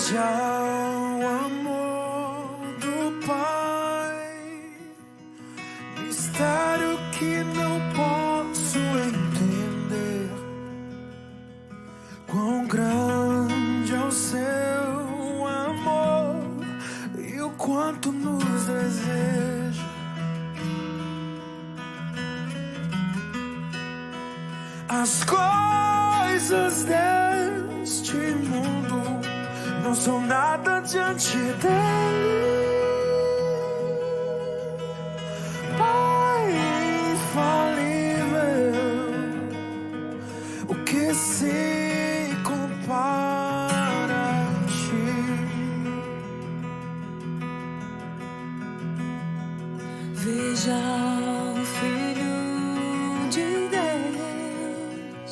Veja o amor do Pai, mistério que não posso entender. Quão grande é o seu amor e o quanto nos deseja. As coisas deste mundo não são nada diante dele. Pai infalível, o que se compara a ti? Veja o Filho de Deus,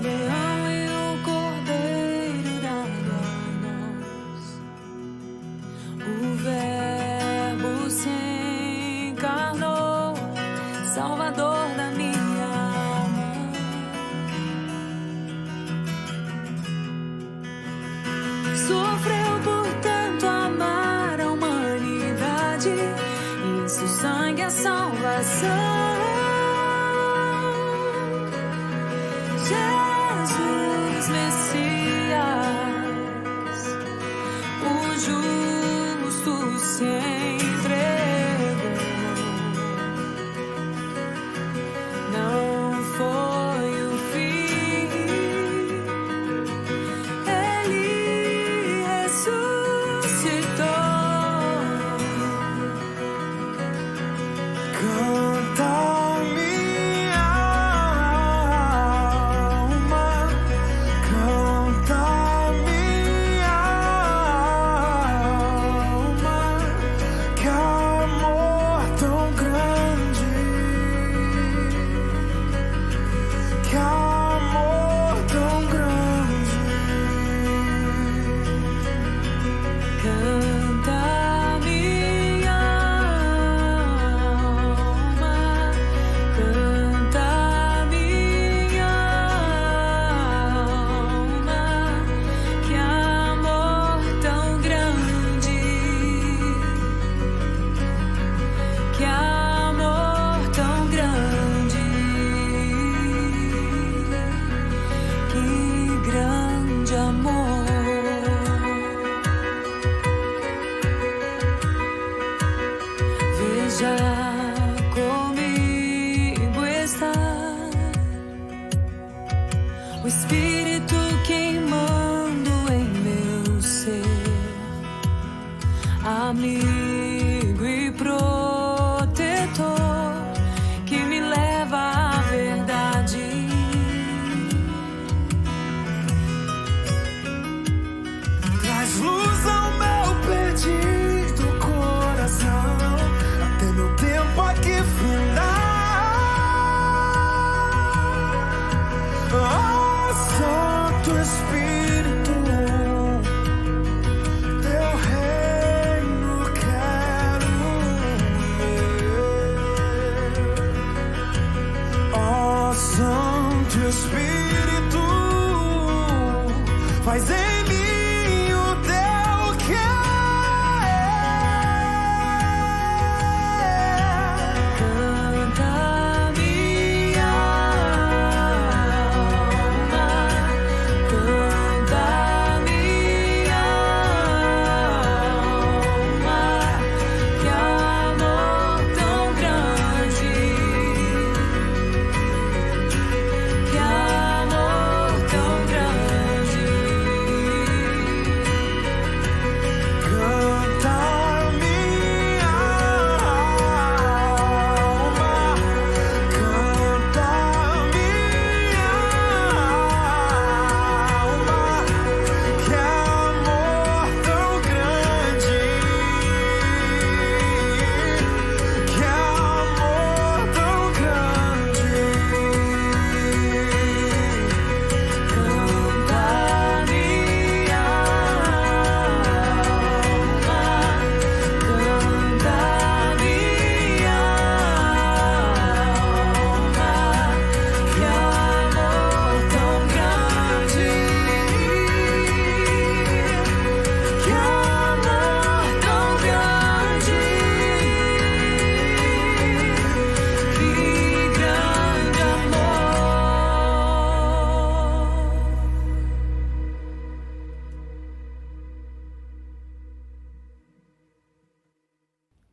leão e o cordeiro dado a nós. O Verbo se encarnou, Salvador da minha alma. Sofreu por tanto amar a humanidade, e em seu sangue a salvação. Jesus Messias, o justo se entregou. Não foi o fim, ele ressuscitou. Canta minha alma, canta minha alma, que amor tão grande, que amor tão grande. Canta minha alma, canta minha alma, que amor tão grande, que amor tão grande, que grande amor. Veja comigo está o Espírito queimando em meu ser, amigo e protetor que me leva à verdade. Traz luz ao meu perdido coração, até meu tempo aqui findar. Oh, Santo Espírito, teu reino quero ver. Oh, Santo Espírito, faz em mim o teu querer. Canta minha alma, canta minha alma, que amor tão grande, que amor tão grande.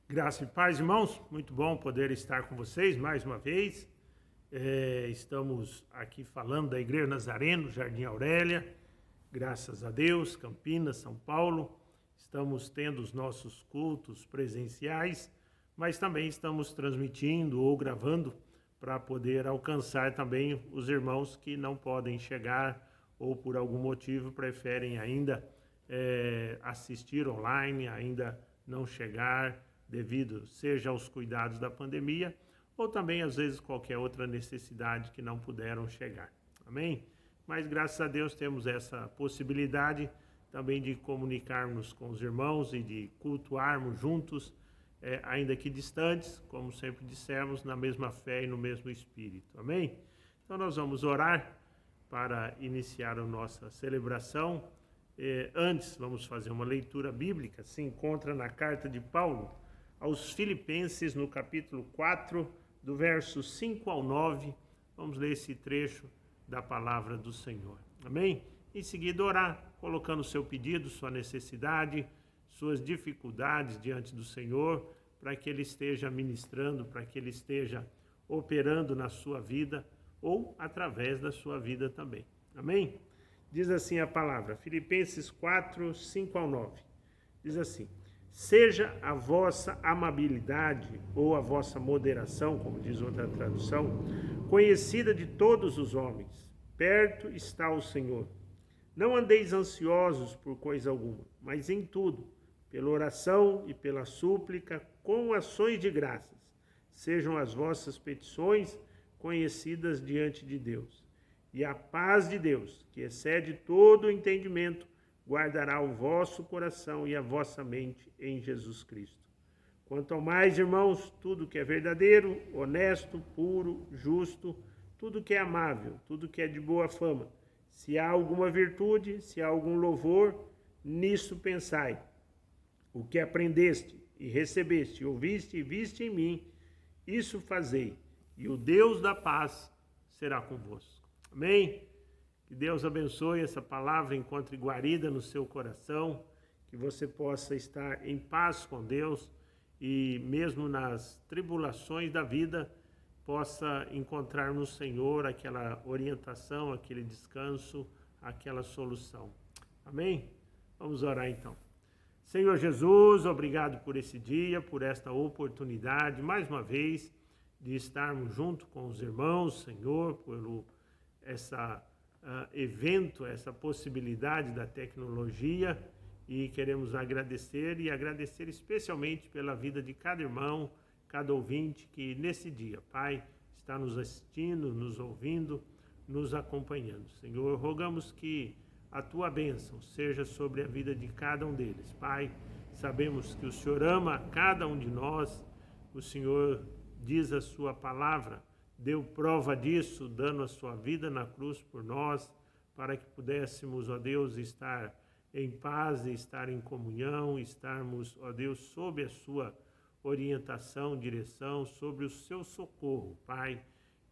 Graça e paz, irmãos. Muito bom poder estar com vocês mais uma vez. Estamos aqui falando da Igreja Nazareno, Jardim Aurélia. Graças a Deus, Campinas, São Paulo. Estamos tendo os nossos cultos presenciais, mas também estamos transmitindo ou gravando para poder alcançar também os irmãos que não podem chegar ou por algum motivo preferem ainda assistir online, ainda não chegar devido seja aos cuidados da pandemia ou também às vezes qualquer outra necessidade que não puderam chegar. Amém? Mas graças a Deus temos essa possibilidade também de comunicarmos com os irmãos e de cultuarmos juntos, ainda que distantes, como sempre dissemos, na mesma fé e no mesmo Espírito. Amém? Então nós vamos orar para iniciar a nossa celebração. Antes, vamos fazer uma leitura bíblica. Se encontra na carta de Paulo aos Filipenses, no capítulo 4, do verso 5 ao 9. Vamos ler esse trecho da palavra do Senhor. Amém? Em seguida, orar, colocando seu pedido, sua necessidade, suas dificuldades diante do Senhor, para que Ele esteja ministrando, para que Ele esteja operando na sua vida ou através da sua vida também. Amém? Diz assim a palavra, Filipenses 4, 5 ao 9. Diz assim: seja a vossa amabilidade ou a vossa moderação, como diz outra tradução, conhecida de todos os homens. Perto está o Senhor. Não andeis ansiosos por coisa alguma, mas em tudo, pela oração e pela súplica, com ações de graças, sejam as vossas petições conhecidas diante de Deus. E a paz de Deus, que excede todo o entendimento, guardará o vosso coração e a vossa mente em Jesus Cristo. Quanto ao mais, irmãos, tudo que é verdadeiro, honesto, puro, justo, tudo que é amável, tudo que é de boa fama, se há alguma virtude, se há algum louvor, nisso pensai. O que aprendeste e recebeste, ouviste e viste em mim, isso fazei, e o Deus da paz será convosco. Amém? Que Deus abençoe essa palavra, encontre guarida no seu coração, que você possa estar em paz com Deus e mesmo nas tribulações da vida, possa encontrar no Senhor aquela orientação, aquele descanso, aquela solução. Amém? Vamos orar então. Senhor Jesus, obrigado por esse dia, por esta oportunidade, mais uma vez, de estarmos junto com os irmãos, Senhor, por essa evento, essa possibilidade da tecnologia, e queremos agradecer e agradecer especialmente pela vida de cada irmão, cada ouvinte que nesse dia, Pai, está nos assistindo, nos ouvindo, nos acompanhando. Senhor, rogamos que a Tua bênção seja sobre a vida de cada um deles. Pai, sabemos que o Senhor ama a cada um de nós, o Senhor diz a Sua palavra, deu prova disso, dando a sua vida na cruz por nós, para que pudéssemos, ó Deus, estar em paz, estar em comunhão, estarmos, ó Deus, sob a sua orientação, direção, sobre o seu socorro, Pai.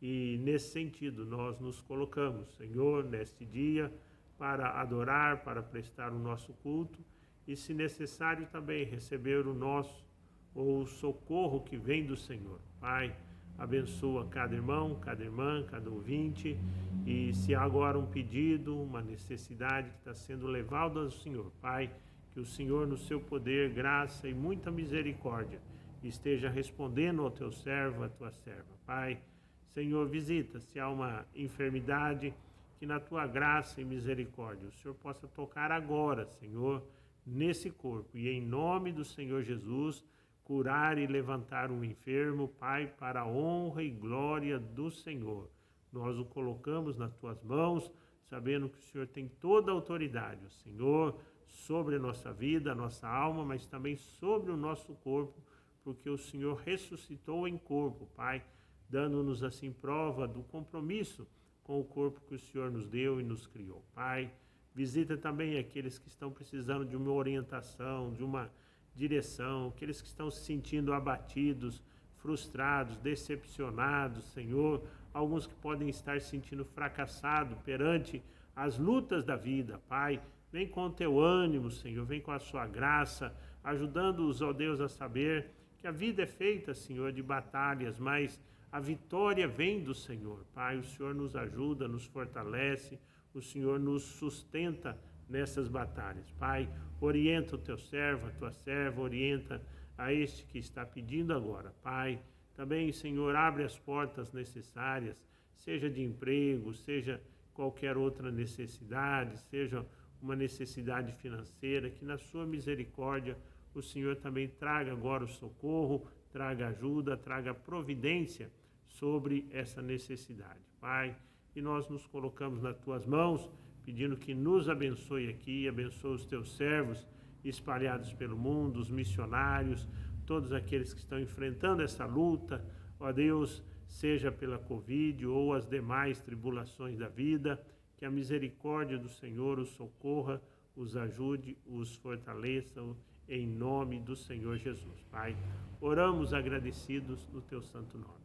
E nesse sentido nós nos colocamos, Senhor, neste dia, para adorar, para prestar o nosso culto e, se necessário, também receber o nosso, ou o socorro que vem do Senhor. Pai, abençoa cada irmão, cada irmã, cada ouvinte, e se há agora um pedido, uma necessidade que está sendo levado ao Senhor, Pai, que o Senhor, no seu poder, graça e muita misericórdia, esteja respondendo ao teu servo, à tua serva. Pai, Senhor, visita se há uma enfermidade, que na tua graça e misericórdia o Senhor possa tocar agora, Senhor, nesse corpo, e em nome do Senhor Jesus, curar e levantar um enfermo, Pai, para a honra e glória do Senhor. Nós o colocamos nas tuas mãos, sabendo que o Senhor tem toda a autoridade, o Senhor, sobre a nossa vida, a nossa alma, mas também sobre o nosso corpo, porque o Senhor ressuscitou em corpo, Pai, dando-nos assim prova do compromisso com o corpo que o Senhor nos deu e nos criou. Pai, visita também aqueles que estão precisando de uma orientação, de uma direção, aqueles que estão se sentindo abatidos, frustrados, decepcionados, Senhor, alguns que podem estar se sentindo fracassados perante as lutas da vida, Pai, vem com o teu ânimo, Senhor, vem com a sua graça, ajudando-os, ó Deus, a saber que a vida é feita, Senhor, de batalhas, mas a vitória vem do Senhor. Pai, o Senhor nos ajuda, nos fortalece, o Senhor nos sustenta nessas batalhas. Pai, orienta o teu servo, a tua serva, orienta a este que está pedindo agora. Pai, também, Senhor, abre as portas necessárias, seja de emprego, seja qualquer outra necessidade, seja uma necessidade financeira, que na sua misericórdia o Senhor também traga agora o socorro, traga ajuda, traga providência sobre essa necessidade. Pai, e nós nos colocamos nas tuas mãos, pedindo que nos abençoe aqui, abençoe os teus servos espalhados pelo mundo, os missionários, todos aqueles que estão enfrentando essa luta, ó Deus, seja pela Covid ou as demais tribulações da vida, que a misericórdia do Senhor os socorra, os ajude, os fortaleça, em nome do Senhor Jesus. Pai, oramos agradecidos no teu santo nome.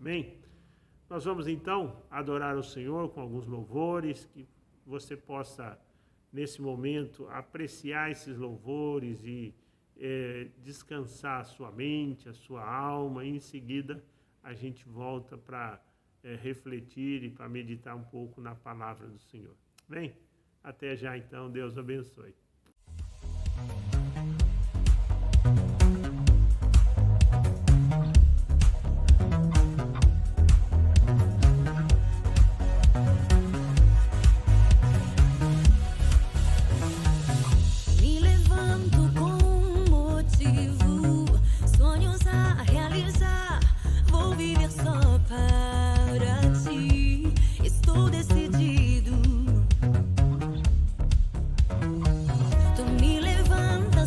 Amém? Nós vamos então adorar o Senhor com alguns louvores, que você possa, nesse momento, apreciar esses louvores e descansar a sua mente, a sua alma, e em seguida a gente volta para refletir e para meditar um pouco na palavra do Senhor. Bem, até já então, Deus abençoe. Me levanto com motivo, sonhos a realizar, vou viver só para ti, estou decidido. Tu me levanta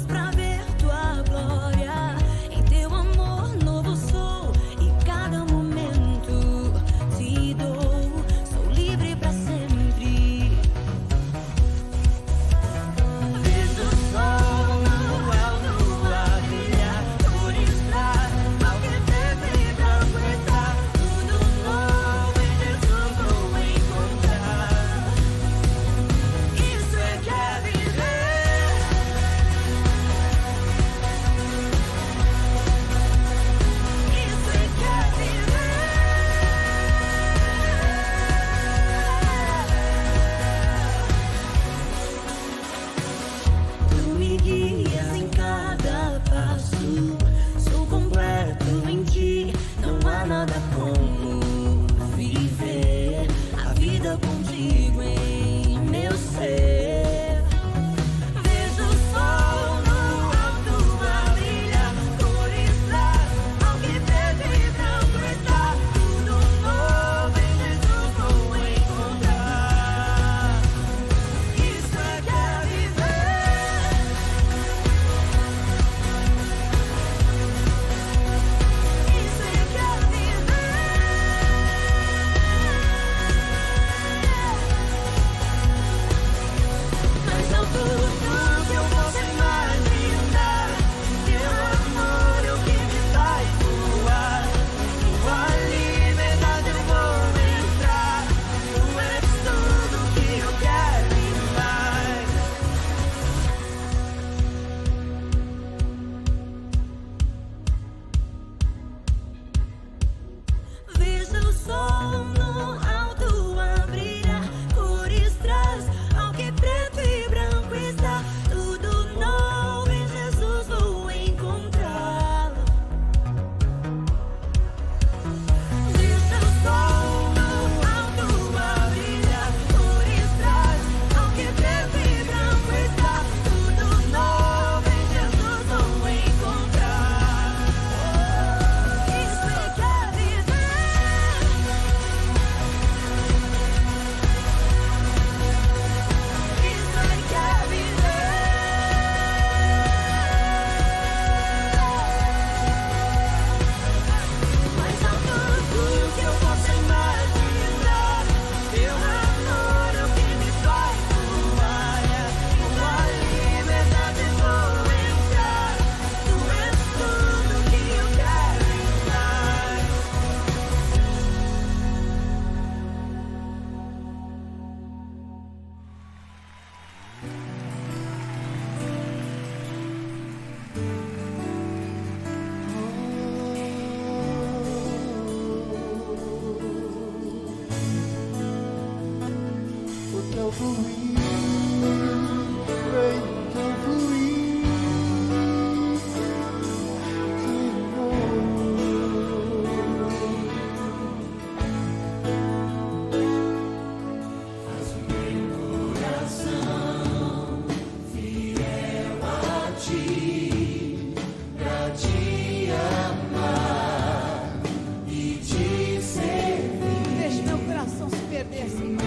Deixe meu coração se perder, Senhor.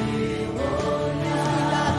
Cuidado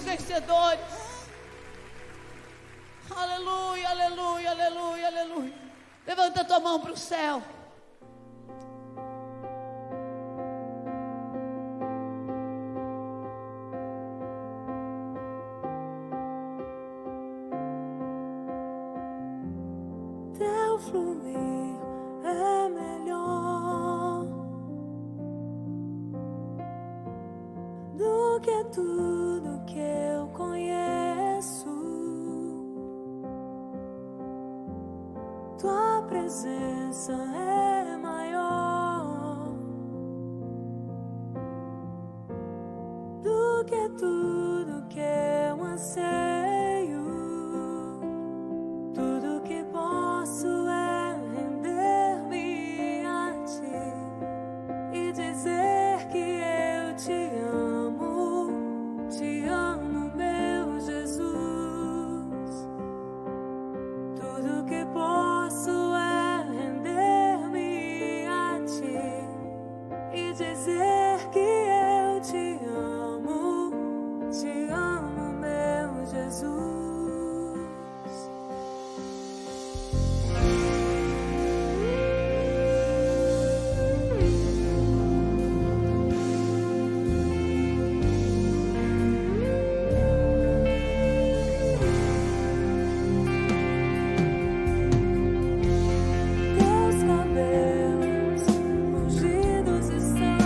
somos vencedores. Aleluia, aleluia, aleluia, aleluia. Levanta a tua mão para o céu. Teu fluir é melhor do que tudo que eu conheço. Tua presença é maior do que tudo que eu anseio. Tudo que posso é render-me a ti e dizer que eu te amo, meu Jesus. Tudo que posso é render-me a ti e dizer que eu te amo, meu Jesus. Teus cabelos ungidos estão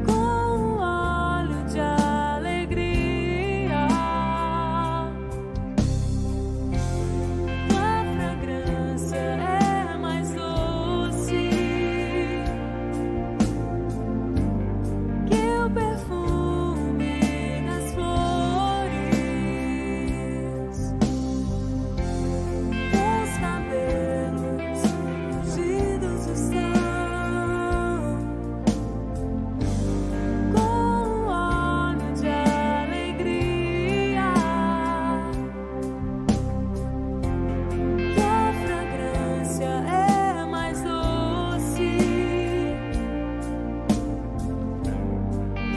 com óleo de alegria. Tua fragrância é mais doce que o perfume das flores. Teus cabelos ungidos estão com óleo de alegria. Tua fragrância é mais doce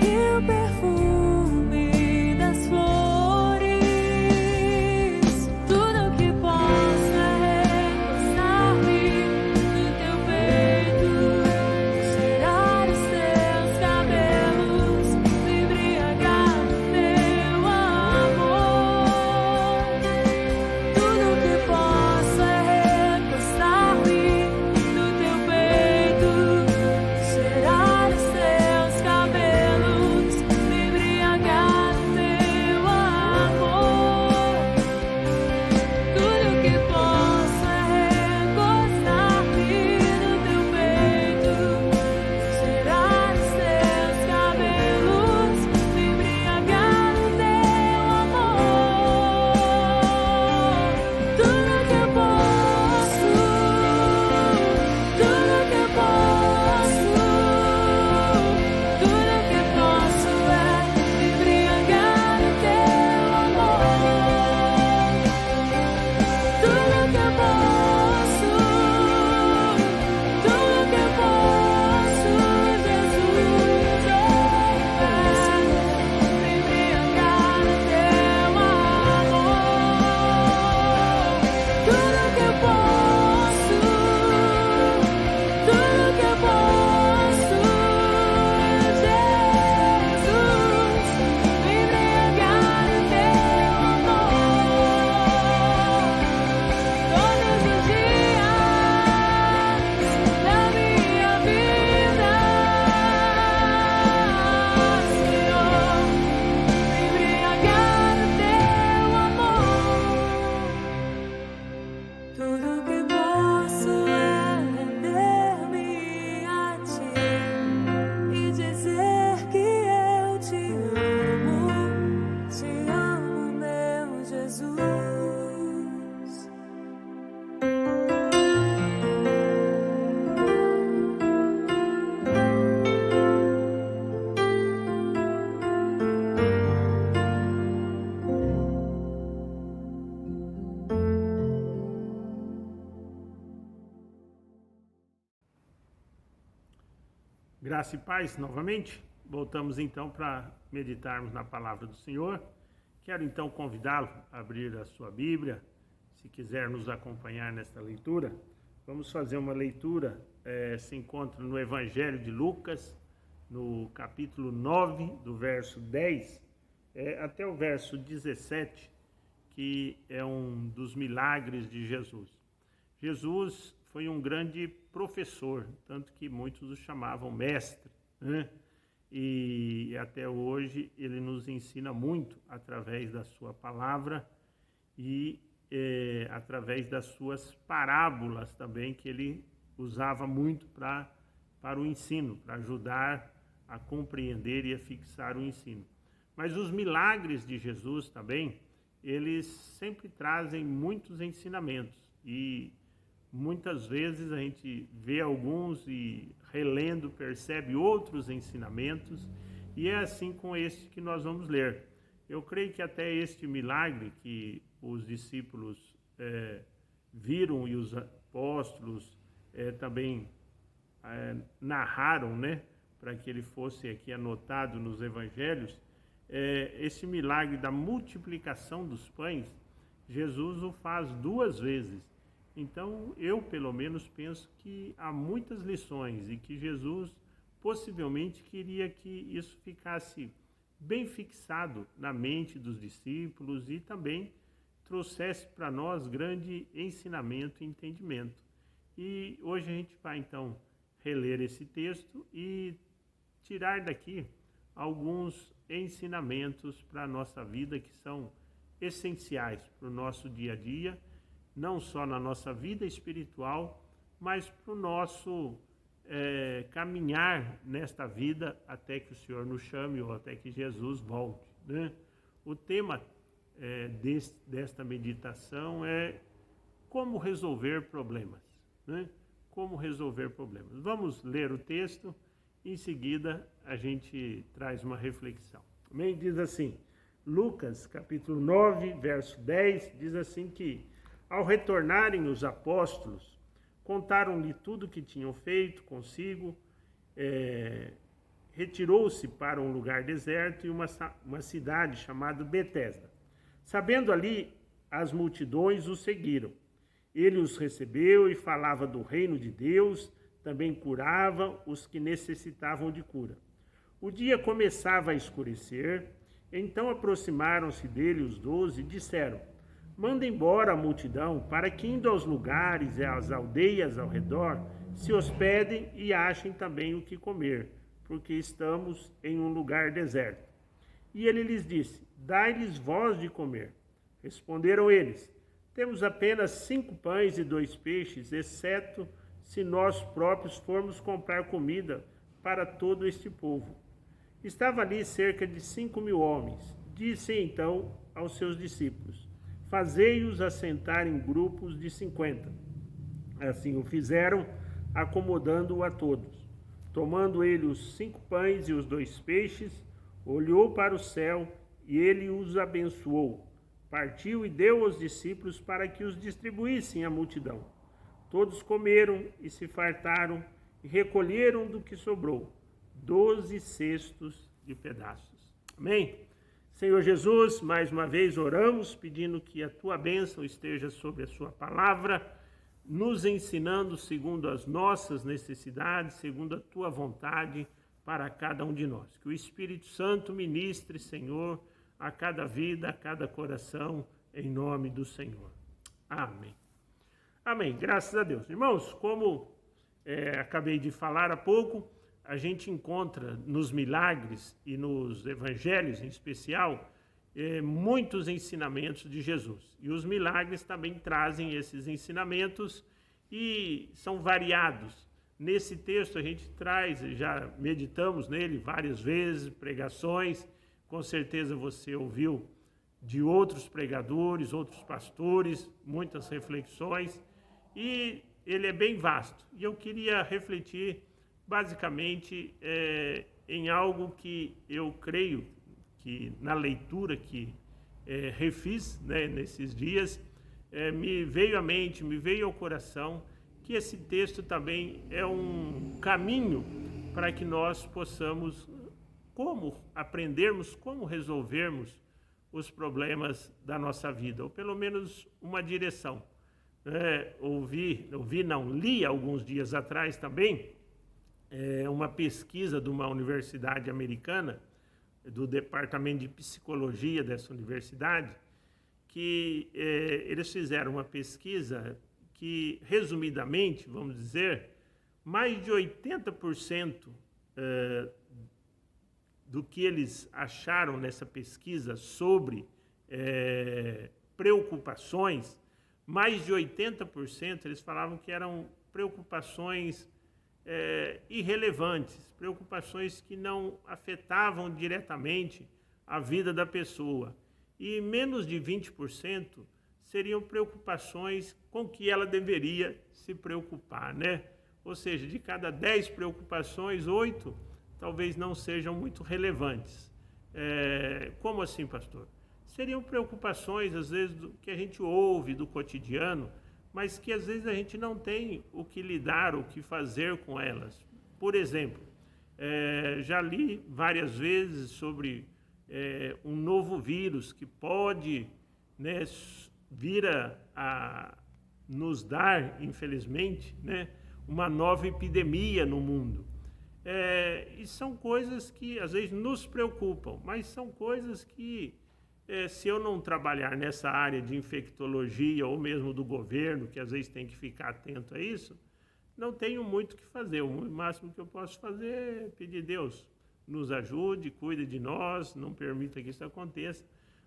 que o perfume das flores. Tudo que posso é recostar-me no teu peito, cheirar os teus cabelos, me embriagar no teu amor. Tudo que posso é recostar-me no teu peito, cheirar os teus cabelos, me embriagar no teu amor. Tudo que posso é recostar-me no teu peito, cheirar os teus cabelos, me embriagar no teu amor. Tudo que eu posso, tudo que eu posso, tudo que eu posso é me embriagar no teu amor. Tudo que eu posso, tudo que eu posso, Jesus, me embriagar no teu amor. Tudo que eu posso, tudo que eu posso, Jesus, me embriagar no teu amor. Todos os dias da minha vida, Senhor, me embriagar no teu amor. Tudo que posso é render-me a ti e dizer que eu te amo, meu Jesus. Graça e paz novamente. voltamos então para meditarmos na palavra do Senhor. Quero então convidá-lo a abrir a sua Bíblia, se quiser nos acompanhar nesta leitura. Vamos fazer uma leitura, se encontra no Evangelho de Lucas, no capítulo 9, do verso 10 até o verso 17, que é um dos milagres de Jesus. Jesus foi um grande professor, tanto que muitos o chamavam mestre, né? E até hoje ele nos ensina muito através da sua palavra e através das suas parábolas também, que ele usava muito para o ensino, para ajudar a compreender e a fixar o ensino. Mas os milagres de Jesus também, eles sempre trazem muitos ensinamentos e muitas vezes a gente vê alguns e relendo percebe outros ensinamentos, e é assim com este que nós vamos ler. Eu creio que até este milagre que os discípulos viram e os apóstolos também narraram, né, para que ele fosse aqui anotado nos evangelhos, esse milagre da multiplicação dos pães, Jesus o faz 2 vezes. Então, eu, pelo menos, penso que há muitas lições e que Jesus possivelmente queria que isso ficasse bem fixado na mente dos discípulos e também trouxesse para nós grande ensinamento e entendimento. E hoje a gente vai, então, reler esse texto e tirar daqui alguns ensinamentos para a nossa vida que são essenciais para o nosso dia a dia, não só na nossa vida espiritual, mas para o nosso caminhar nesta vida até que o Senhor nos chame ou até que Jesus volte, né? O tema desta meditação é como resolver problemas, né? Como resolver problemas. Vamos ler o texto, em seguida a gente traz uma reflexão. Amém? Diz assim, Lucas capítulo 9, verso 10, diz assim que ao retornarem os apóstolos, contaram-lhe tudo o que tinham feito consigo, retirou-se para um lugar deserto e uma cidade chamada Betesda. Sabendo ali, as multidões o seguiram. Ele os recebeu e falava do reino de Deus, também curava os que necessitavam de cura. O dia começava a escurecer, então aproximaram-se dele os 12 e disseram: manda embora a multidão, para que, indo aos lugares e às aldeias ao redor, se hospedem e achem também o que comer, porque estamos em um lugar deserto. E ele lhes disse: dai-lhes vós de comer. Responderam eles: temos apenas 5 pães e 2 peixes, exceto se nós próprios formos comprar comida para todo este povo. Estava ali cerca de 5.000 homens. Disse então aos seus discípulos: fazei-os assentar em grupos de 50. Assim o fizeram, acomodando-o a todos. Tomando ele os 5 pães e os 2 peixes, olhou para o céu e ele os abençoou. Partiu e deu aos discípulos para que os distribuíssem à multidão. Todos comeram e se fartaram e recolheram do que sobrou 12 cestos de pedaços. Amém? Senhor Jesus, mais uma vez oramos pedindo que a tua bênção esteja sobre a sua palavra, nos ensinando segundo as nossas necessidades, segundo a tua vontade para cada um de nós. Que o Espírito Santo ministre, Senhor, a cada vida, a cada coração, em nome do Senhor. Amém. Amém. Graças a Deus. Irmãos, como acabei de falar há pouco, a gente encontra nos milagres e nos evangelhos em especial muitos ensinamentos de Jesus. E os milagres também trazem esses ensinamentos e são variados. Nesse texto a gente traz, já meditamos nele várias vezes, pregações, com certeza você ouviu de outros pregadores, outros pastores, muitas reflexões, e ele é bem vasto. E eu queria refletir basicamente em algo que eu creio que na leitura que refiz, né, nesses dias, me veio à mente, me veio ao coração que esse texto também é um caminho para que nós possamos como aprendermos, como resolvermos os problemas da nossa vida, ou pelo menos uma direção. Li alguns dias atrás também uma pesquisa de uma universidade americana, do departamento de psicologia dessa universidade, que eles fizeram uma pesquisa que, resumidamente, vamos dizer, mais de 80% do que eles acharam nessa pesquisa sobre preocupações, mais de 80% eles falavam que eram preocupações irrelevantes, preocupações que não afetavam diretamente a vida da pessoa. E menos de 20% seriam preocupações com que ela deveria se preocupar, né? Ou seja, de cada 10 preocupações, 8 talvez não sejam muito relevantes. Como assim, pastor? Seriam preocupações, às vezes, que a gente ouve do cotidiano, mas que às vezes a gente não tem o que lidar, o que fazer com elas. Por exemplo, já li várias vezes sobre um novo vírus que pode, né, vir a nos dar, infelizmente, né, uma nova epidemia no mundo. E são coisas que às vezes nos preocupam, mas são coisas que, se eu não trabalhar nessa área de infectologia ou mesmo do governo, que às vezes tem que ficar atento a isso, não tenho muito o que fazer. O máximo que eu posso fazer é pedir a Deus, nos ajude, cuide de nós, não permita que isso aconteça,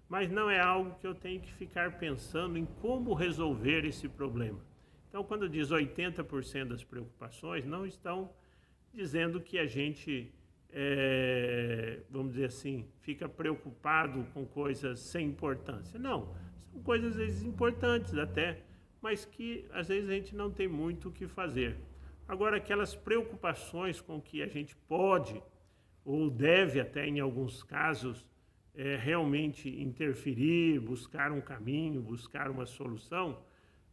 mas não é algo que eu tenho que ficar pensando em como resolver esse problema. Então, quando diz 80% das preocupações, não estão dizendo que a gente, vamos dizer assim, fica preocupado com coisas sem importância. Não, são coisas às vezes importantes até, mas que às vezes a gente não tem muito o que fazer. Agora, aquelas preocupações com que a gente pode ou deve até em alguns casos realmente interferir, buscar um caminho, buscar uma solução,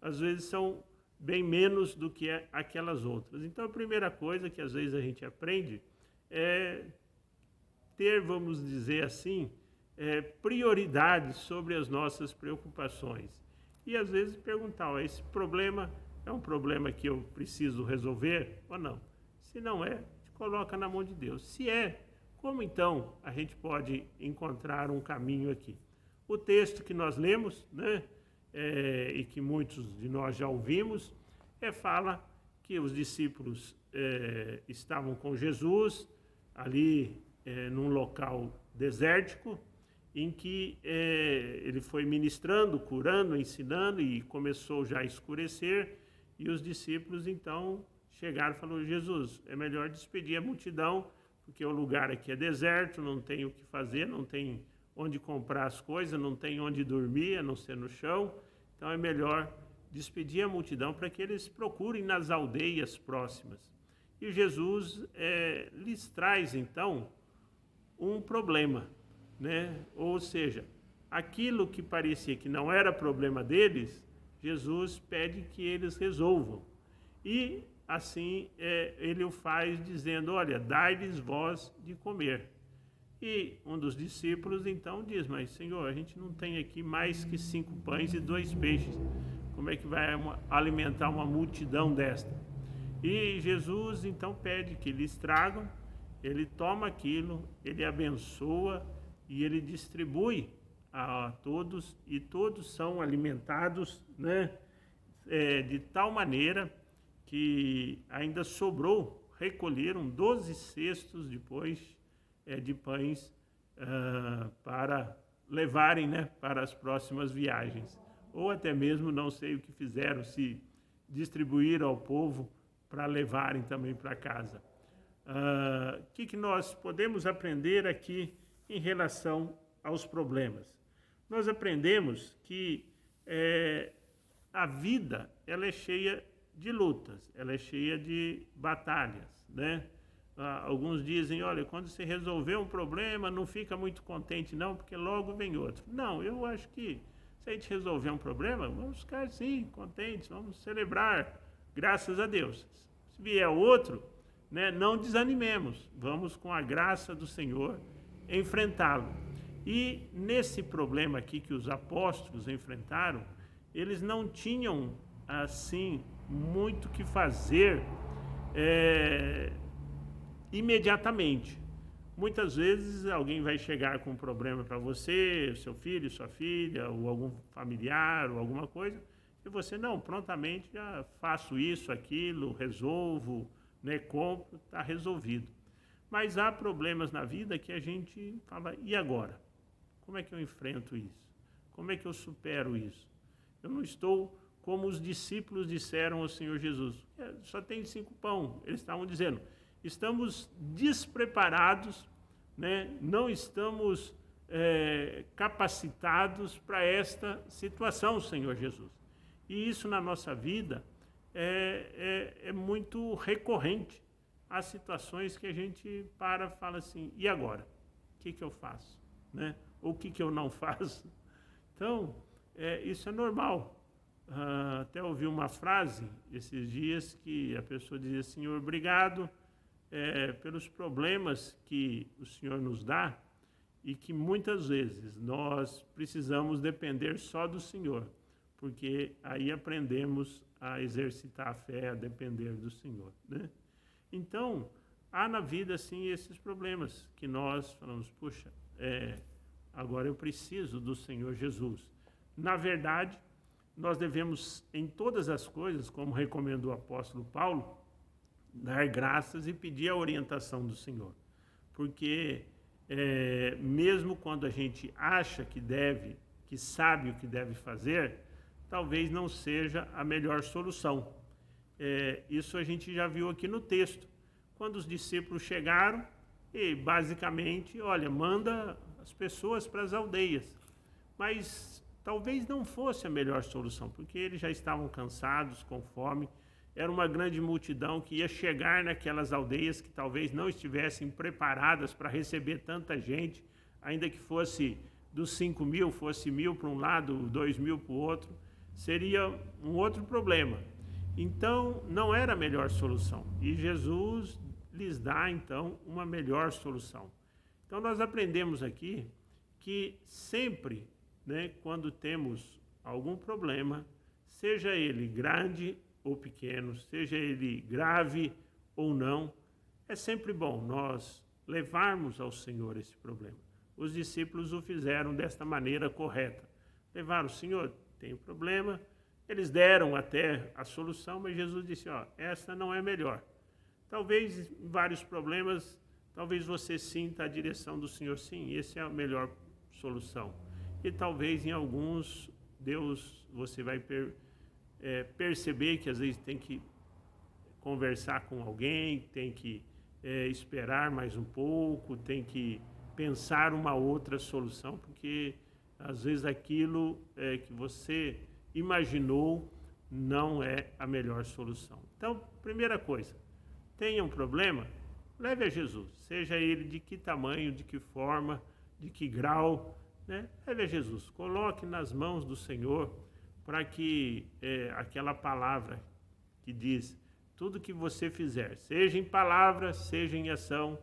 às vezes são bem menos do que aquelas outras. Então, a primeira coisa que às vezes a gente aprende é ter, vamos dizer assim, prioridades sobre as nossas preocupações. E às vezes perguntar, esse problema é um problema que eu preciso resolver ou não? Se não é, coloca na mão de Deus. Se é, como então a gente pode encontrar um caminho aqui? O texto que nós lemos, né, e que muitos de nós já ouvimos, fala que os discípulos estavam com Jesus ali num local desértico, em que ele foi ministrando, curando, ensinando, e começou já a escurecer, e os discípulos então chegaram e falaram, Jesus, é melhor despedir a multidão, porque o lugar aqui é deserto, não tem o que fazer, não tem onde comprar as coisas, não tem onde dormir, a não ser no chão, então é melhor despedir a multidão para que eles procurem nas aldeias próximas. E Jesus lhes traz então um problema, né? Ou seja, aquilo que parecia que não era problema deles, Jesus pede que eles resolvam. E assim ele o faz dizendo, olha, dai-lhes vós de comer. E um dos discípulos então diz, mas Senhor, a gente não tem aqui mais que 5 pães e 2 peixes. Como é que vai alimentar uma multidão desta? E Jesus então pede que eles tragam, ele toma aquilo, ele abençoa e ele distribui a todos, e todos são alimentados, né, de tal maneira que ainda sobrou, recolheram 12 cestos depois de pães para levarem, né, para as próximas viagens. Ou até mesmo, não sei o que fizeram, se distribuíram ao povo para levarem também para casa. O que nós podemos aprender aqui em relação aos problemas? Nós aprendemos que a vida ela é cheia de lutas, ela é cheia de batalhas, né? Alguns dizem, olha, quando você resolver um problema, não fica muito contente não, porque logo vem outro. Não, eu acho que se a gente resolver um problema, vamos ficar sim, contentes, vamos celebrar, graças a Deus. Se vier outro, né, não desanimemos, vamos com a graça do Senhor enfrentá-lo. E nesse problema aqui que os apóstolos enfrentaram, eles não tinham, assim, muito o que fazer imediatamente. Muitas vezes alguém vai chegar com um problema para você, seu filho, sua filha, ou algum familiar, ou alguma coisa, e você, não, prontamente já faço isso, aquilo, resolvo, né, compro, está resolvido. Mas há problemas na vida que a gente fala, e agora? Como é que eu enfrento isso? Como é que eu supero isso? Eu não estou como os discípulos disseram ao Senhor Jesus. Só tem 5 pão. Eles estavam dizendo, estamos despreparados, né? Não estamos capacitados para esta situação, Senhor Jesus. E isso na nossa vida é muito recorrente. Há situações que a gente para e fala assim, e agora? O que eu faço? Né? Ou o que eu não faço? Então, isso é normal. Até ouvi uma frase esses dias que a pessoa dizia, Senhor, obrigado pelos problemas que o Senhor nos dá e que muitas vezes nós precisamos depender só do Senhor, porque aí aprendemos a exercitar a fé, a depender do Senhor, né? Então, há na vida, sim, esses problemas que nós falamos, puxa, agora eu preciso do Senhor Jesus. Na verdade, nós devemos, em todas as coisas, como recomendou o apóstolo Paulo, dar graças e pedir a orientação do Senhor. Porque mesmo quando a gente acha que deve, que sabe o que deve fazer, talvez não seja a melhor solução. Isso a gente já viu aqui no texto. Quando os discípulos chegaram e, basicamente, olha, manda as pessoas para as aldeias. Mas talvez não fosse a melhor solução, porque eles já estavam cansados, com fome. Era uma grande multidão que ia chegar naquelas aldeias que talvez não estivessem preparadas para receber tanta gente, ainda que fosse dos 5.000, fosse 1.000 para um lado, 2.000 para o outro, seria um outro problema. Então, não era a melhor solução. E Jesus lhes dá, então, uma melhor solução. Então, nós aprendemos aqui que sempre, né, quando temos algum problema, seja ele grande ou pequeno, seja ele grave ou não, é sempre bom nós levarmos ao Senhor esse problema. Os discípulos o fizeram desta maneira correta. Levaram, Senhor, tem um problema. Eles deram até a solução, mas Jesus disse, ó, essa não é melhor. Talvez em vários problemas, talvez você sinta a direção do Senhor, sim, essa é a melhor solução. E talvez em alguns, você vai perceber que às vezes tem que conversar com alguém, tem que esperar mais um pouco, tem que pensar uma outra solução, porque às vezes aquilo que você imaginou não é a melhor solução. Então, primeira coisa, tenha um problema, leve a Jesus, seja ele de que tamanho, de que forma, de que grau, né? Leve a Jesus, coloque nas mãos do Senhor para que aquela palavra que diz, tudo que você fizer, seja em palavra, seja em ação,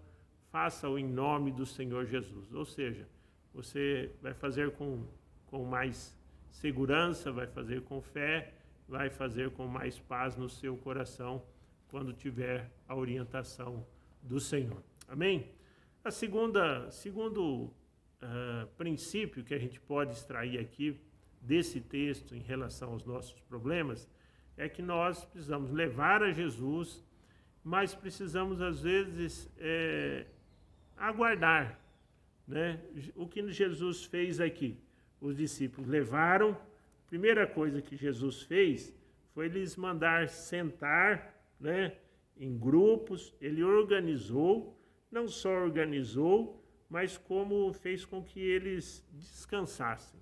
faça-o em nome do Senhor Jesus. Ou seja, você vai fazer com mais segurança, vai fazer com fé, vai fazer com mais paz no seu coração quando tiver a orientação do Senhor. Amém? Segundo princípio que a gente pode extrair aqui desse texto em relação aos nossos problemas é que nós precisamos levar a Jesus, mas precisamos às vezes aguardar, né? O que Jesus fez aqui. Os discípulos levaram, a primeira coisa que Jesus fez foi lhes mandar sentar, né, em grupos. Ele organizou, não só organizou, mas como fez com que eles descansassem.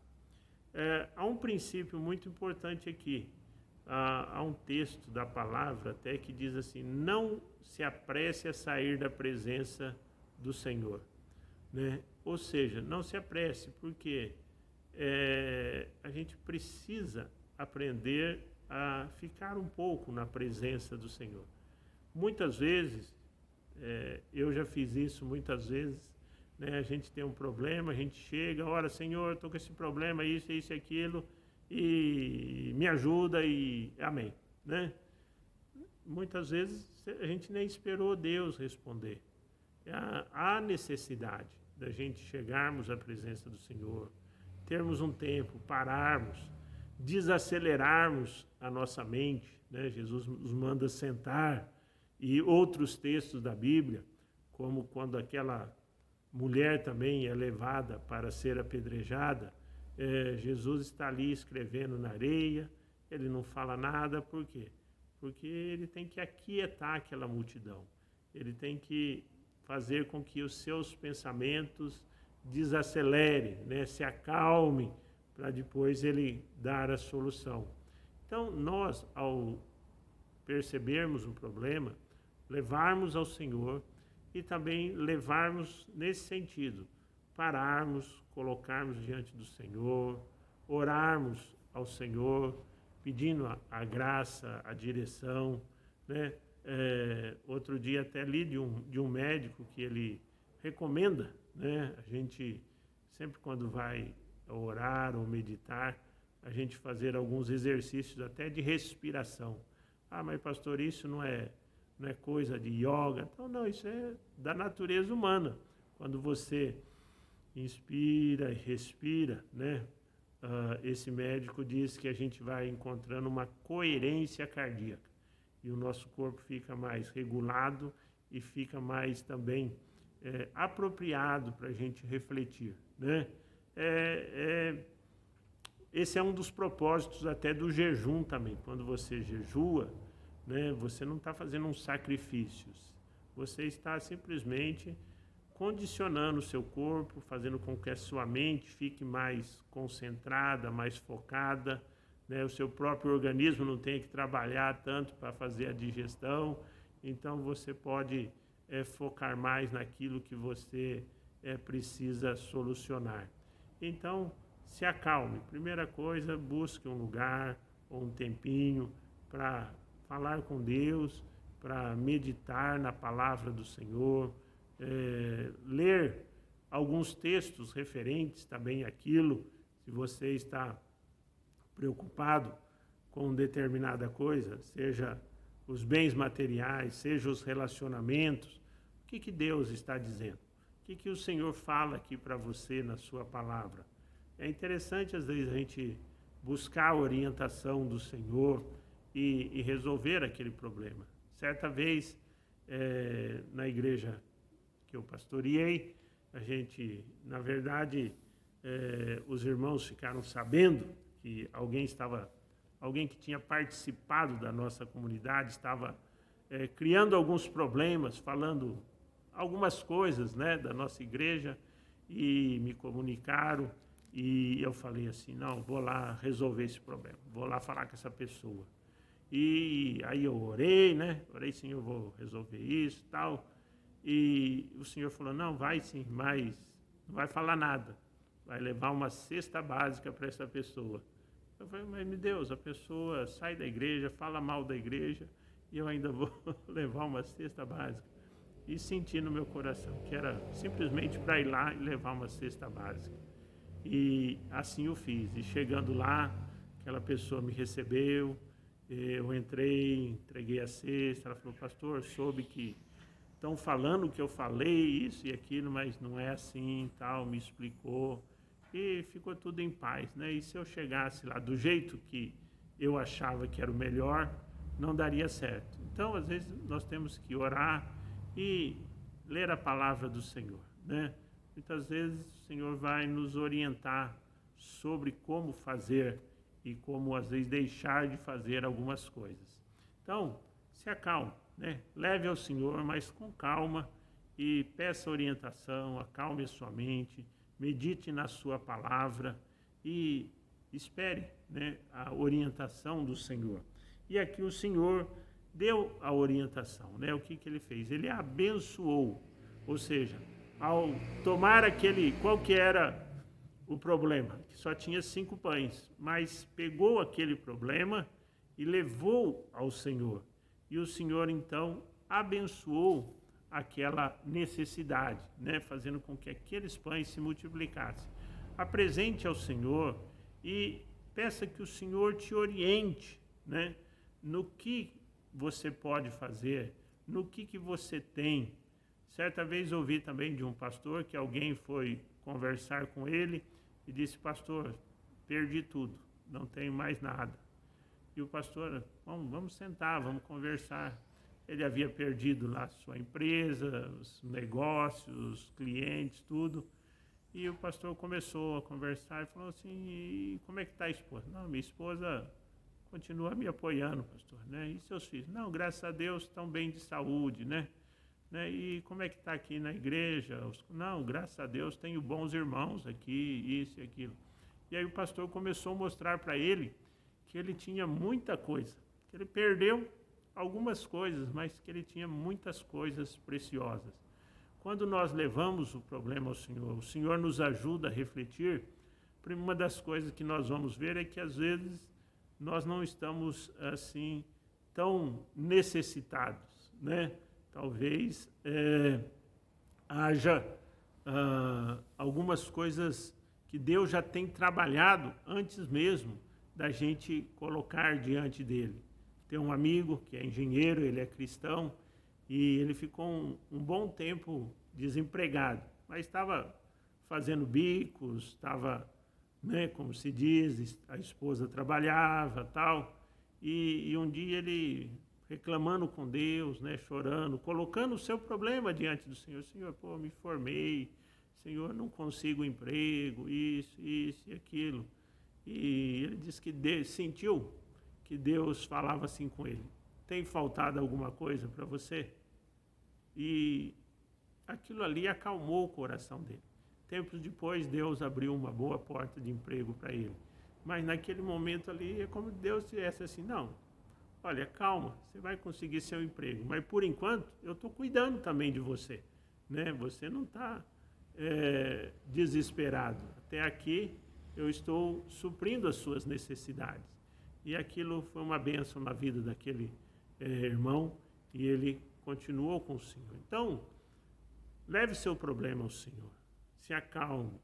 Há um princípio muito importante aqui, há um texto da palavra até que diz assim, não se apresse a sair da presença do Senhor, né? Ou seja, não se apresse, porque a gente precisa aprender a ficar um pouco na presença do Senhor. Muitas vezes, eu já fiz isso muitas vezes, né? A gente tem um problema, a gente chega, ora, Senhor, estou com esse problema, isso e aquilo, e me ajuda e amém, né? Muitas vezes a gente nem esperou Deus responder. Há necessidade da gente chegarmos à presença do Senhor, termos um tempo, pararmos, desacelerarmos a nossa mente, né? Jesus nos manda sentar, e outros textos da Bíblia, como quando aquela mulher também é levada para ser apedrejada, Jesus está ali escrevendo na areia, ele não fala nada, por quê? Porque ele tem que aquietar aquela multidão, ele tem que fazer com que os seus pensamentos desacelerem, né? Se acalmem, para depois ele dar a solução. Então, nós, ao percebermos um problema, levarmos ao Senhor e também levarmos nesse sentido, pararmos, colocarmos diante do Senhor, orarmos ao Senhor, pedindo a graça, a direção, né? Outro dia até li de um médico que ele recomenda, né? A gente, sempre quando vai orar ou meditar, a gente fazer alguns exercícios até de respiração. Ah, mas pastor, isso não é coisa de yoga. Então, não, isso é da natureza humana. Quando você inspira e respira, né? Esse médico diz que a gente vai encontrando uma coerência cardíaca. E o nosso corpo fica mais regulado e fica mais também apropriado para a gente refletir, né? Esse é um dos propósitos até do jejum também. Quando você jejua, né, você não está fazendo uns sacrifícios. Você está simplesmente condicionando o seu corpo, fazendo com que a sua mente fique mais concentrada, mais focada, né? O seu próprio organismo não tem que trabalhar tanto para fazer a digestão. Então, você pode focar mais naquilo que você precisa solucionar. Então, se acalme. Primeira coisa, busque um lugar ou um tempinho para falar com Deus, para meditar na palavra do Senhor, ler alguns textos referentes também àquilo, se você está preocupado com determinada coisa, seja os bens materiais, seja os relacionamentos, o que Deus está dizendo? O que o Senhor fala aqui para você na sua palavra? É interessante, às vezes, a gente buscar a orientação do Senhor e resolver aquele problema. Certa vez, na igreja que eu pastoreei, a gente, na verdade, os irmãos ficaram sabendo que alguém que tinha participado da nossa comunidade estava criando alguns problemas, falando algumas coisas, né, da nossa igreja, e me comunicaram. E eu falei assim, não, vou lá resolver esse problema, vou lá falar com essa pessoa. E aí eu orei, né? Orei, Senhor, vou resolver isso e tal. E o Senhor falou, não, vai sim, mas não vai falar nada. Vai levar uma cesta básica para essa pessoa. Eu falei, mas meu Deus, a pessoa sai da igreja, fala mal da igreja, e eu ainda vou levar uma cesta básica. E senti no meu coração que era simplesmente para ir lá e levar uma cesta básica. E assim eu fiz. E chegando lá, aquela pessoa me recebeu, eu entreguei a cesta, ela falou, pastor, soube que estão falando que eu falei isso e aquilo, mas não é assim, tal, me explicou. E ficou tudo em paz, né? E se eu chegasse lá do jeito que eu achava que era o melhor, não daria certo. Então, às vezes, nós temos que orar e ler a palavra do Senhor, né? Muitas vezes o Senhor vai nos orientar sobre como fazer e como, às vezes, deixar de fazer algumas coisas. Então, se acalme, né? Leve ao Senhor, mas com calma, e peça orientação, acalme a sua mente, medite na sua palavra e espere, né, a orientação do Senhor. E aqui o Senhor deu a orientação, né? O que ele fez? Ele abençoou, ou seja, ao tomar qual que era o problema? Que só tinha 5 pães, mas pegou aquele problema e levou ao Senhor. E o Senhor, então, abençoou aquela necessidade, né? Fazendo com que aqueles pães se multiplicassem. Apresente ao Senhor e peça que o Senhor te oriente, né? No que você pode fazer, no que você tem. Certa vez ouvi também de um pastor que alguém foi conversar com ele e disse: pastor, perdi tudo, não tenho mais nada. E o pastor: vamos sentar, vamos conversar. Ele havia perdido lá sua empresa, os negócios, os clientes, tudo. E o pastor começou a conversar e falou assim: e como é que está a esposa? Não, minha esposa continua me apoiando, pastor, né? E seus filhos? Não, graças a Deus estão bem de saúde, né? E como é que está aqui na igreja? Não, graças a Deus tenho bons irmãos aqui, isso e aquilo. E aí o pastor começou a mostrar para ele que ele tinha muita coisa, que ele perdeu algumas coisas, mas que ele tinha muitas coisas preciosas. Quando nós levamos o problema ao Senhor, o Senhor nos ajuda a refletir. Uma das coisas que nós vamos ver é que às vezes nós não estamos assim tão necessitados, né? Talvez haja algumas coisas que Deus já tem trabalhado antes mesmo da gente colocar diante dele. Tem um amigo que é engenheiro, ele é cristão, e ele ficou um bom tempo desempregado, mas estava fazendo bicos, estava, né, como se diz, a esposa trabalhava, tal, e um dia ele reclamando com Deus, né, chorando, colocando o seu problema diante do Senhor. Senhor, pô, me formei, Senhor, não consigo emprego, isso e aquilo. E ele disse que sentiu que Deus falava assim com ele: tem faltado alguma coisa para você? E aquilo ali acalmou o coração dele. Tempos depois, Deus abriu uma boa porta de emprego para ele. Mas naquele momento ali, é como Deus dissesse assim: não, olha, calma, você vai conseguir seu emprego, mas por enquanto eu estou cuidando também de você, né? Você não está desesperado. Até aqui eu estou suprindo as suas necessidades. E aquilo foi uma bênção na vida daquele irmão, e ele continuou com o Senhor. Então, leve seu problema ao Senhor, se acalme,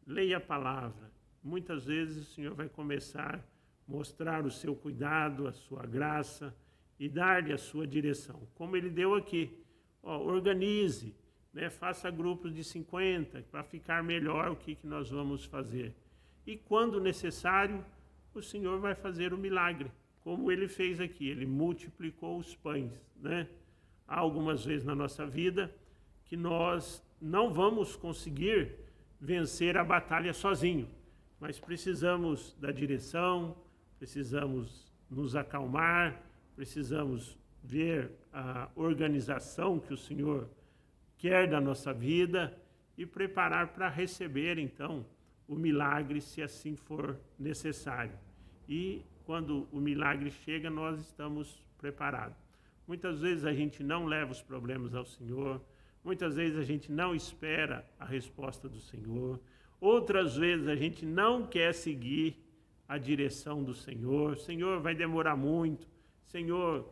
leia a palavra. Muitas vezes o Senhor vai começar a mostrar o seu cuidado, a sua graça e dar-lhe a sua direção, como ele deu aqui. Organize, né? Faça grupos de 50 para ficar melhor o que nós vamos fazer. E quando necessário, o Senhor vai fazer o milagre, como ele fez aqui. Ele multiplicou os pães, né? Há algumas vezes na nossa vida que nós não vamos conseguir vencer a batalha sozinho, mas precisamos da direção, precisamos nos acalmar, precisamos ver a organização que o Senhor quer da nossa vida e preparar para receber, então, o milagre, se assim for necessário. E quando o milagre chega, nós estamos preparados. Muitas vezes a gente não leva os problemas ao Senhor, muitas vezes a gente não espera a resposta do Senhor, outras vezes a gente não quer seguir a direção do Senhor. Senhor, vai demorar muito. Senhor,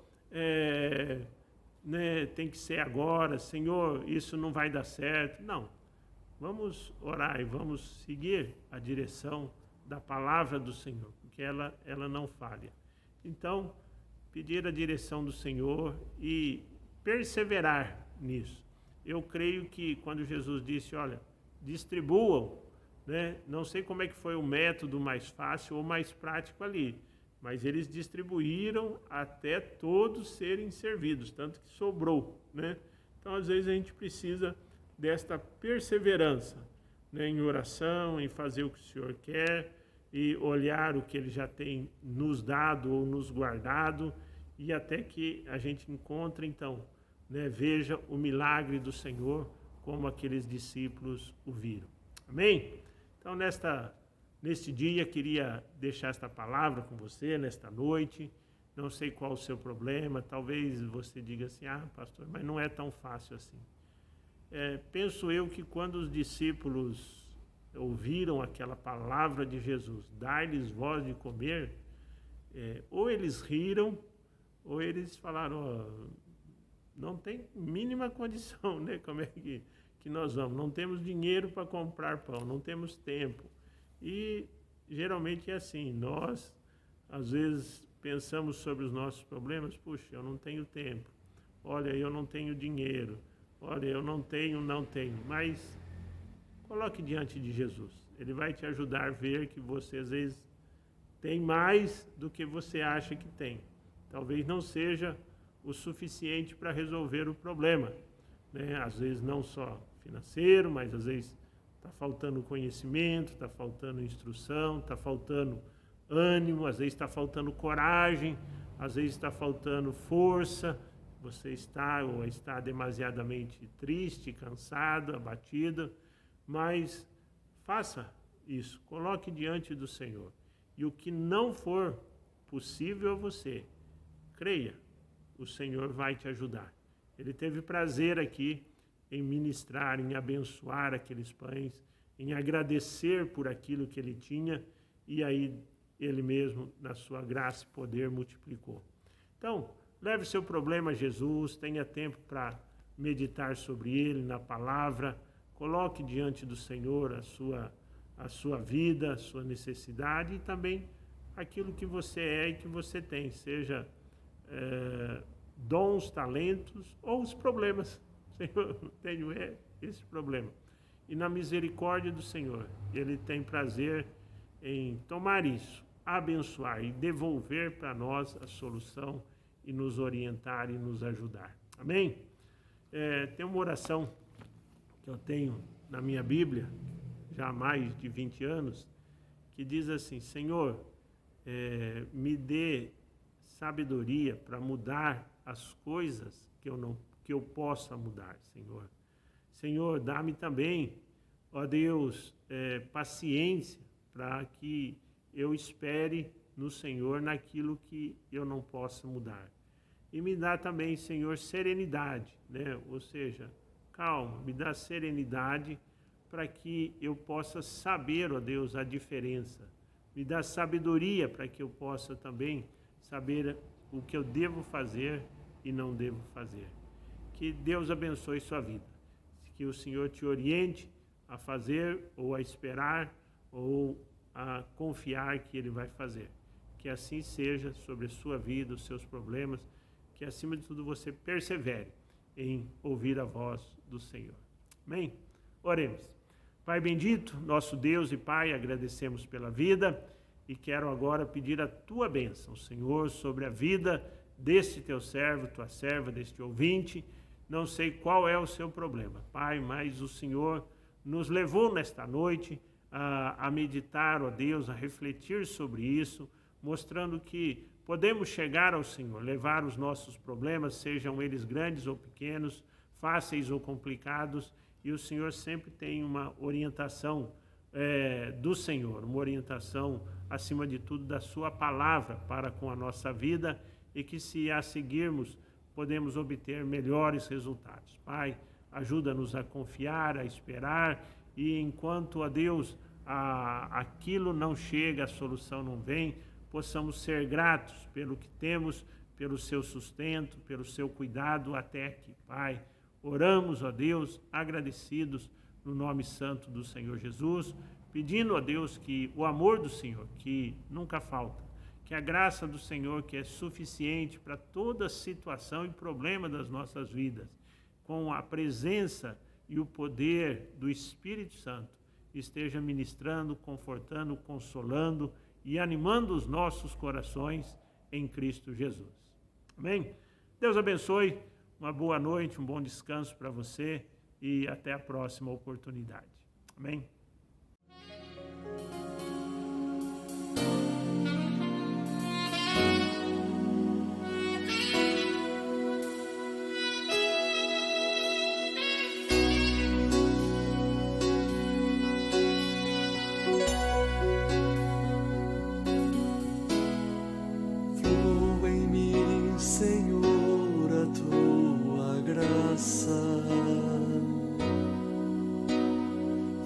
né, tem que ser agora. Senhor, isso não vai dar certo. Não. Vamos orar e vamos seguir a direção da palavra do Senhor, porque ela não falha. Então, pedir a direção do Senhor e perseverar nisso. Eu creio que quando Jesus disse, olha, distribuam, né? Não sei como é que foi o método mais fácil ou mais prático ali, mas eles distribuíram até todos serem servidos, tanto que sobrou, né? Então, às vezes, a gente precisa desta perseverança, né, em oração, em fazer o que o Senhor quer e olhar o que Ele já tem nos dado ou nos guardado, e até que a gente encontre, então, né, veja o milagre do Senhor como aqueles discípulos o viram. Amém? Então, neste dia, queria deixar esta palavra com você, nesta noite. Não sei qual o seu problema, talvez você diga assim, pastor, mas não é tão fácil assim. Penso eu que quando os discípulos ouviram aquela palavra de Jesus, dar-lhes voz de comer, ou eles riram, ou eles falaram, não tem mínima condição, né? Como é que nós vamos? Não temos dinheiro para comprar pão, não temos tempo. E geralmente é assim, nós às vezes pensamos sobre os nossos problemas, puxa, eu não tenho tempo, olha, eu não tenho dinheiro, olha, eu não tenho, mas coloque diante de Jesus. Ele vai te ajudar a ver que você às vezes tem mais do que você acha que tem. Talvez não seja o suficiente para resolver o problema, né? Às vezes não só financeiro, mas às vezes está faltando conhecimento, está faltando instrução, está faltando ânimo, às vezes está faltando coragem, às vezes está faltando força, você está demasiadamente triste, cansado, abatido, mas faça isso, coloque diante do Senhor. E o que não for possível a você, creia, o Senhor vai te ajudar. Ele teve prazer aqui em ministrar, em abençoar aqueles pães, em agradecer por aquilo que ele tinha, e aí ele mesmo, na sua graça e poder, multiplicou. Então, leve seu problema a Jesus, tenha tempo para meditar sobre ele, na palavra, coloque diante do Senhor a sua vida, a sua necessidade e também aquilo que você é e que você tem, seja dons, talentos ou os problemas. Senhor, eu tenho esse problema. E na misericórdia do Senhor, Ele tem prazer em tomar isso, abençoar e devolver para nós a solução e nos orientar e nos ajudar. Amém? Tem uma oração que eu tenho na minha Bíblia, já há mais de 20 anos, que diz assim: Senhor, me dê sabedoria para mudar as coisas que eu possa mudar, Senhor. Senhor, dá-me também, ó Deus, paciência para que eu espere no Senhor naquilo que eu não possa mudar. E me dá também, Senhor, serenidade, né? Ou seja, calma, me dá serenidade para que eu possa saber, ó Deus, a diferença. Me dá sabedoria para que eu possa também saber o que eu devo fazer e não devo fazer. Que Deus abençoe sua vida. Que o Senhor te oriente a fazer ou a esperar ou a confiar que Ele vai fazer. Que assim seja sobre a sua vida, os seus problemas, que acima de tudo você persevere em ouvir a voz do Senhor. Amém? Oremos. Pai bendito, nosso Deus e Pai, agradecemos pela vida e quero agora pedir a Tua bênção, Senhor, sobre a vida deste Teu servo, Tua serva, deste ouvinte. Não sei qual é o seu problema, Pai, mas o Senhor nos levou nesta noite a meditar, ó Deus, a refletir sobre isso, mostrando que podemos chegar ao Senhor, levar os nossos problemas, sejam eles grandes ou pequenos, fáceis ou complicados, e o Senhor sempre tem uma orientação do Senhor, uma orientação, acima de tudo, da sua palavra para com a nossa vida, e que se a seguirmos, podemos obter melhores resultados. Pai, ajuda-nos a confiar, a esperar, e enquanto, ó Deus, aquilo não chega, a solução não vem, possamos ser gratos pelo que temos, pelo seu sustento, pelo seu cuidado até aqui. Pai, oramos, ó Deus, agradecidos no nome santo do Senhor Jesus, pedindo, ó Deus, que o amor do Senhor, que nunca falta, que a graça do Senhor, que é suficiente para toda situação e problema das nossas vidas, com a presença e o poder do Espírito Santo, esteja ministrando, confortando, consolando e animando os nossos corações em Cristo Jesus. Amém? Deus abençoe, uma boa noite, um bom descanso para você e até a próxima oportunidade. Amém?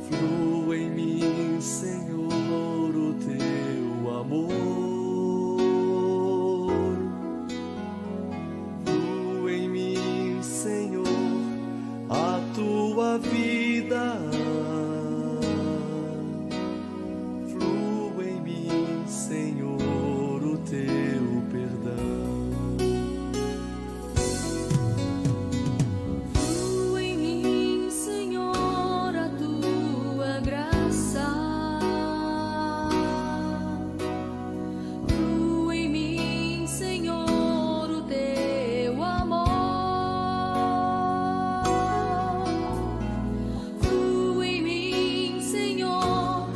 Flua em mim, Senhor, o teu amor. Flua em mim, da vida. Flua em mim, Senhor, o teu perdão. Flua em mim, Senhor, a tua graça. Flua em mim, Senhor, o teu amor. Flua em mim, Senhor,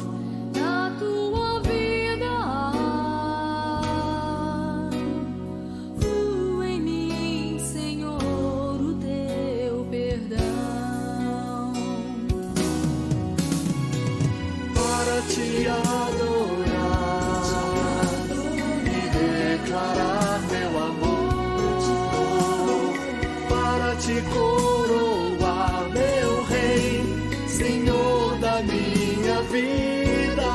a tua vida. Flua em mim, Senhor, o teu perdão. Para te adorar e declarar meu amor, para te coroar, meu Rei, Senhor da minha vida,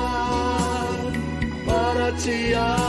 para te adorar